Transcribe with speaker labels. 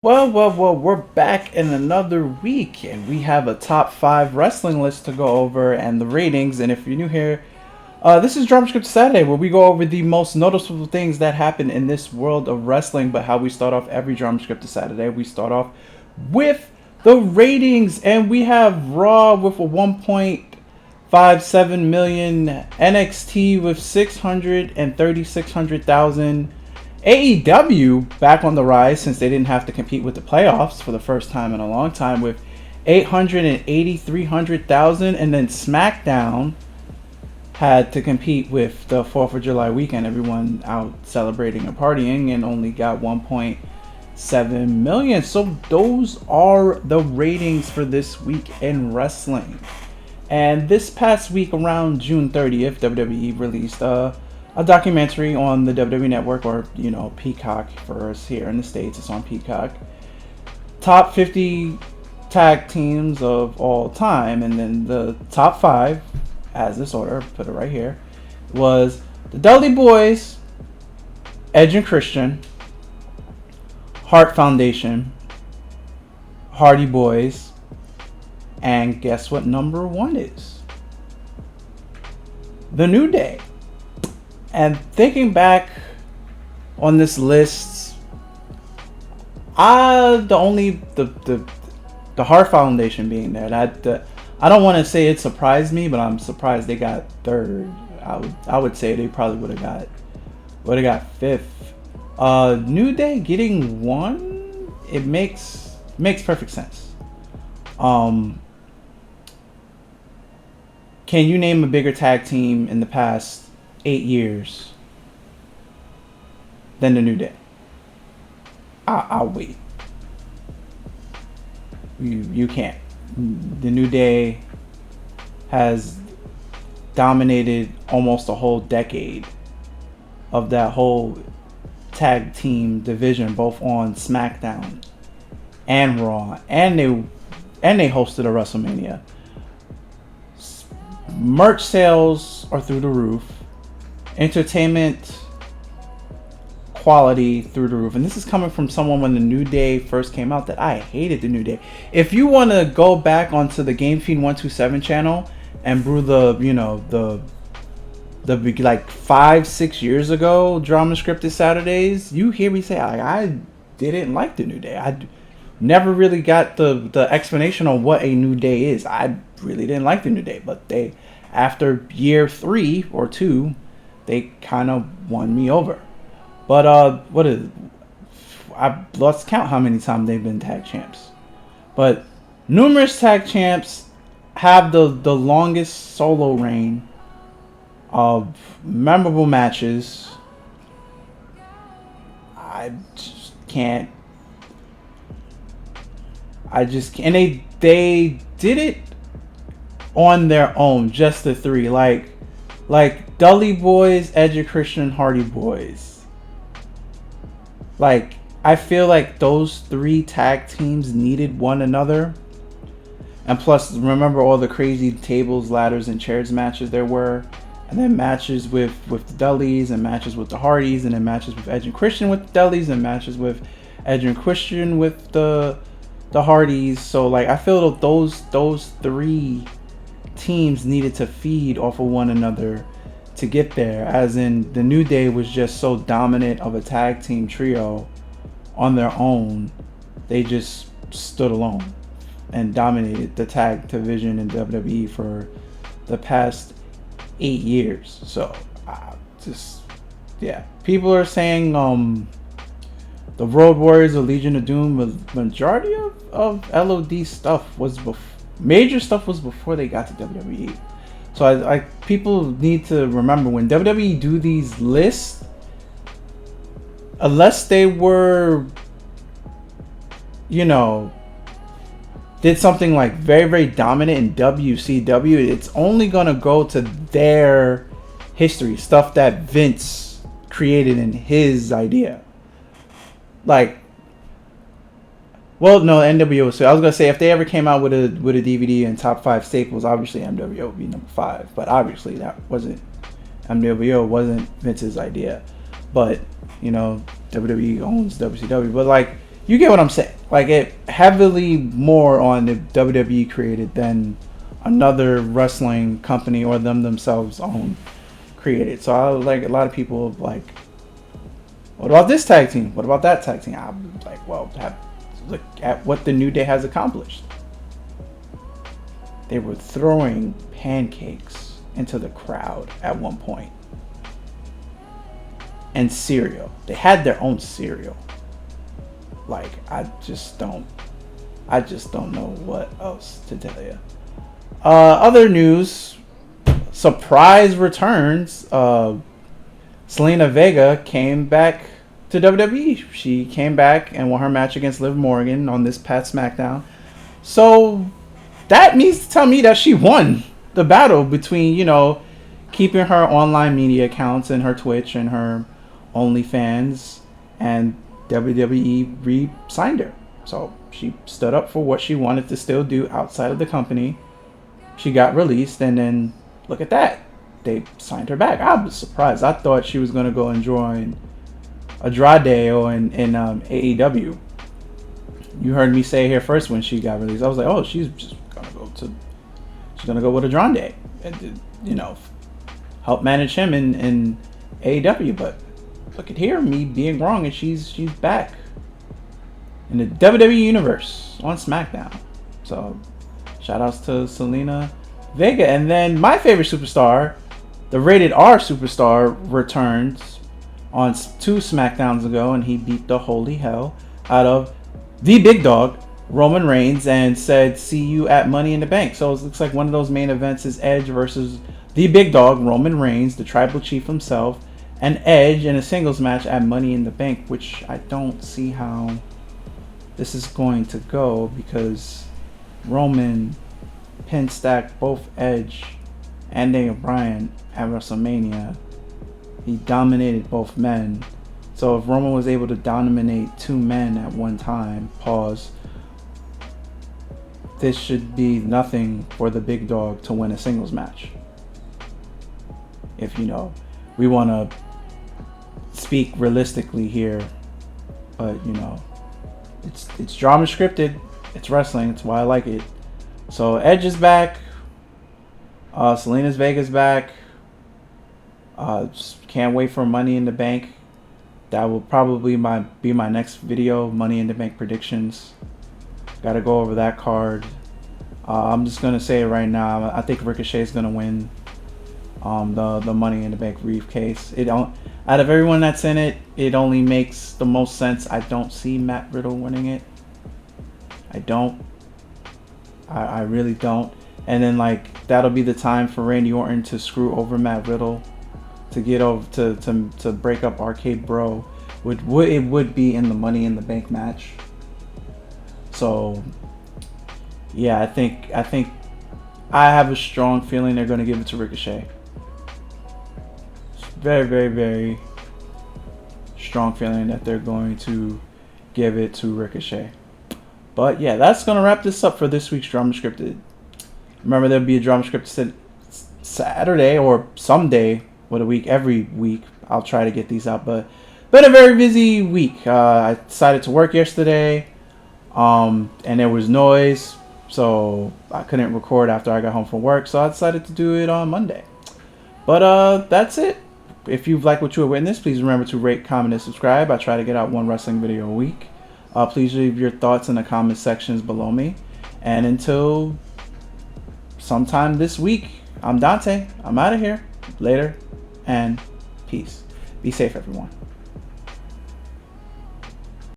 Speaker 1: Well, we're back in another week, and we have a top 5 wrestling list to go over and the ratings. And if you're new here, this is Dramascripted Saturday, where we go over the most noticeable things that happen in this world of wrestling. But how we start off every Dramascripted Saturday, we start off with the ratings, and we have Raw with a 1.57 million, NXT with 600,000. AEW back on the rise since they didn't have to compete with the playoffs for the first time in a long time with 300,000, and then SmackDown had to compete with the 4th of July weekend, everyone out celebrating and partying, and only got 1.7 million. So those are the ratings for this week in wrestling. And this past week around June 30th, WWE released a documentary on the WWE Network, or Peacock for us here in the States. It's on Peacock. Top 50 tag teams of all time, and then the top 5, as this order, put it right here, was the Dudley Boys, Edge and Christian, Hart Foundation, Hardy Boys, and guess what number 1 is? The New Day. And thinking back on this list, the Hart Foundation being there, I don't want to say it surprised me, but I'm surprised they got 3rd. I would say they probably would have got 5th. New Day getting 1, it makes perfect sense. Can you name a bigger tag team in the past 8 years than the New Day? I'll wait. You can't. The New Day has dominated almost a whole decade of that whole tag team division, both on SmackDown and Raw, and they hosted a WrestleMania. Merch sales are through the roof. Entertainment quality through the roof. And this is coming from someone when the New Day first came out that I hated the New Day. If you want to go back onto the Game Fiend 127 channel and brew the like 5-6 years ago Dramascripted Saturdays, you hear me say I didn't like the New Day. I never really got the explanation on what a New Day is. I really didn't like the New Day, but they, after year 3 or 2, they kind of won me over. But I've lost count how many times they've been tag champs. But numerous tag champs have the longest solo reign of memorable matches. I just can't. And they did it on their own, just the 3, like Dudley Boys, Edge and Christian, Hardy Boys. Like, I feel like those 3 tag teams needed one another. And plus, remember all the crazy tables, ladders, and chairs matches there were. And then matches with the Dudleys, and matches with the Hardys, and then matches with Edge and Christian with the Dudleys, and matches with Edge and Christian with the Hardys. So, like, I feel that those 3 teams needed to feed off of one another to get there, as in the New Day was just so dominant of a tag team trio on their own. They just stood alone and dominated the tag division in WWE for the past 8 years. So people are saying the Road Warriors or Legion of Doom, the majority of LOD stuff was major stuff was before they got to WWE. So I people need to remember, when WWE do these lists, unless they were, did something like very, very dominant in WCW, it's only gonna go to their history, stuff that Vince created in his idea. Like, well, no, NWO. So I was gonna say, if they ever came out with a DVD and top 5 staples, obviously NWO would be number 5. But obviously NWO wasn't Vince's idea. But WWE owns WCW. But like, you get what I'm saying. Like, it heavily more on the WWE created than another wrestling company or them themselves own created. So I like a lot of people like, what about this tag team? What about that tag team? I'm like, well, look at what the New Day has accomplished. They were throwing pancakes into the crowd at one point. And cereal. They had their own cereal. Like, I just don't know what else to tell you. Other news, surprise returns. Zelina Vega came back to WWE. She came back and won her match against Liv Morgan on this past SmackDown. So that means to tell me that she won the battle between, you know, keeping her online media accounts and her Twitch and her OnlyFans, and WWE re-signed her. So she stood up for what she wanted to still do outside of the company. She got released, and then look at that. They signed her back. I was surprised. I thought she was going to go and join Andrade or in AEW. You heard me say here first when she got released. I was like, oh, she's going to go with Andrade and, you know, help manage him in AEW. But look at here, me being wrong, and she's back in the WWE universe on SmackDown. So shout outs to Zelina Vega. And then my favorite superstar, the Rated R superstar, returns on 2 SmackDowns ago, and he beat the holy hell out of the big dog, Roman Reigns, and said, see you at Money in the Bank. So it looks like one of those main events is Edge versus the big dog, Roman Reigns, the tribal chief himself, and Edge in a singles match at Money in the Bank, which I don't see how this is going to go, because Roman pin stacked both Edge and Daniel Bryan at WrestleMania. He dominated both men. So if Roman was able to dominate 2 men at one time, this should be nothing for the big dog to win a singles match. If, you know, we want to speak realistically here, but, you know, it's drama scripted, it's wrestling, that's why I like it. So Edge is back, Zelina Vega's back. Just can't wait for Money in the Bank. That will probably be my next video, Money in the Bank predictions. Got to go over that card. I'm just gonna say it right now. I think Ricochet is gonna win the Money in the Bank briefcase. Out of everyone that's in it, it only makes the most sense. I don't see Matt Riddle winning it. I don't. I really don't. And then, like, that'll be the time for Randy Orton to screw over Matt Riddle, to get over to break up Arcade Bro. It would be in the Money in the Bank match. So yeah, I think I have a strong feeling they're going to give it to Ricochet. Very, very, very strong feeling that they're going to give it to Ricochet. But yeah, that's going to wrap this up for this week's Dramascripted. Remember, there'll be a Dramascripted Saturday or someday with a week, every week. I'll try to get these out, but been a very busy week. I decided to work yesterday, and there was noise, so I couldn't record after I got home from work, so I decided to do it on Monday. But that's it. If you've liked what you have witnessed, please remember to rate, comment, and subscribe. I try to get out 1 wrestling video a week. Please leave your thoughts in the comment sections below me. And until sometime this week, I'm Dante. I'm out of here. Later, and peace. Be safe, everyone.